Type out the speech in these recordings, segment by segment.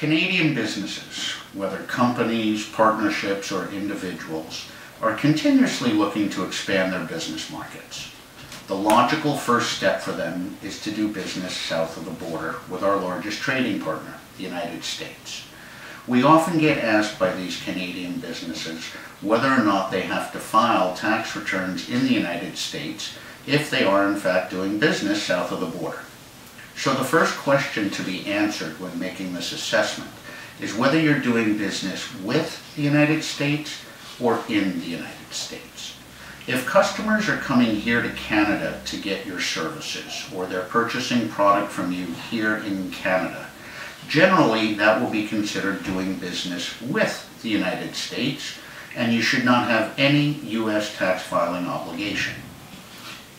Canadian businesses, whether companies, partnerships, or individuals, are continuously looking to expand their business markets. The logical first step for them is to do business south of the border with our largest trading partner, the United States. We often get asked by these Canadian businesses whether or not they have to file tax returns in the United States if they are in fact doing business south of the border. So the first question to be answered when making this assessment is whether you're doing business with the United States or in the United States. If customers are coming here to Canada to get your services, or they're purchasing product from you here in Canada, generally that will be considered doing business with the United States, and you should not have any U.S. tax filing obligation.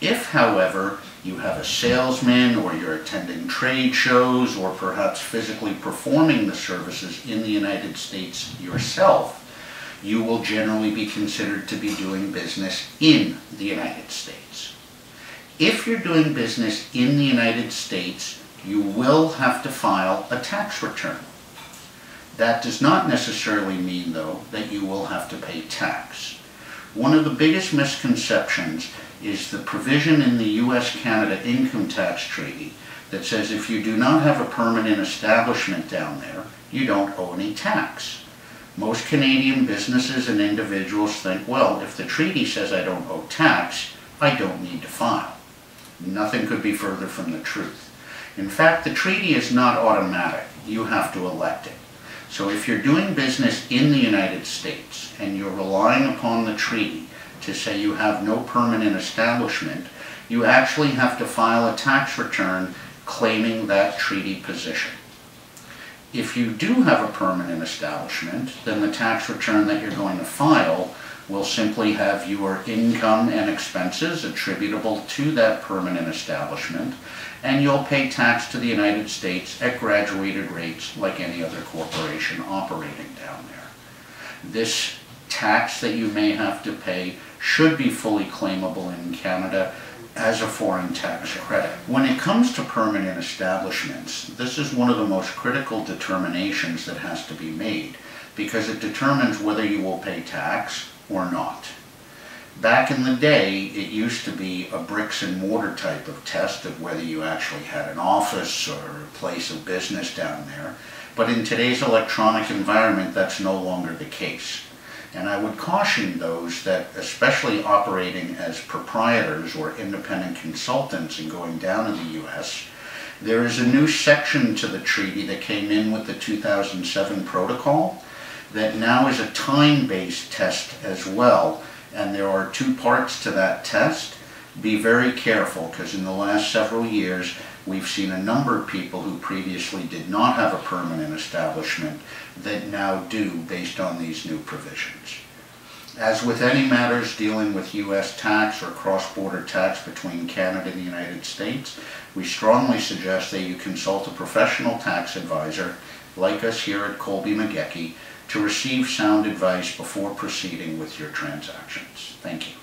If, however, you have a salesman, or you're attending trade shows, or perhaps physically performing the services in the United States yourself, you will generally be considered to be doing business in the United States. If you're doing business in the United States, you will have to file a tax return. That does not necessarily mean, though, that you will have to pay tax. One of the biggest misconceptions is the provision in the U.S.-Canada Income Tax Treaty that says if you do not have a permanent establishment down there, you don't owe any tax. Most Canadian businesses and individuals think, well, if the treaty says I don't owe tax, I don't need to file. Nothing could be further from the truth. In fact, the treaty is not automatic. You have to elect it. So if you're doing business in the United States and you're relying upon the treaty to say you have no permanent establishment, you actually have to file a tax return claiming that treaty position. If you do have a permanent establishment, then the tax return that you're going to file will simply have your income and expenses attributable to that permanent establishment, and you'll pay tax to the United States at graduated rates like any other corporation operating down there. This tax that you may have to pay should be fully claimable in Canada as a foreign tax credit. When it comes to permanent establishments, this is one of the most critical determinations that has to be made because it determines whether you will pay tax or not. Back in the day, it used to be a bricks and mortar type of test of whether you actually had an office or a place of business down there. But in today's electronic environment, that's no longer the case. And I would caution those that, especially operating as proprietors or independent consultants and going down in the U.S., there is a new section to the treaty that came in with the 2007 protocol that now is a time-based test as well. And there are two parts to that test. Be very careful, because in the last several years we've seen a number of people who previously did not have a permanent establishment that now do based on these new provisions. As with any matters dealing with U.S. tax or cross-border tax between Canada and the United States, we strongly suggest that you consult a professional tax advisor like us here at Kolbe McGeckie to receive sound advice before proceeding with your transactions. Thank you.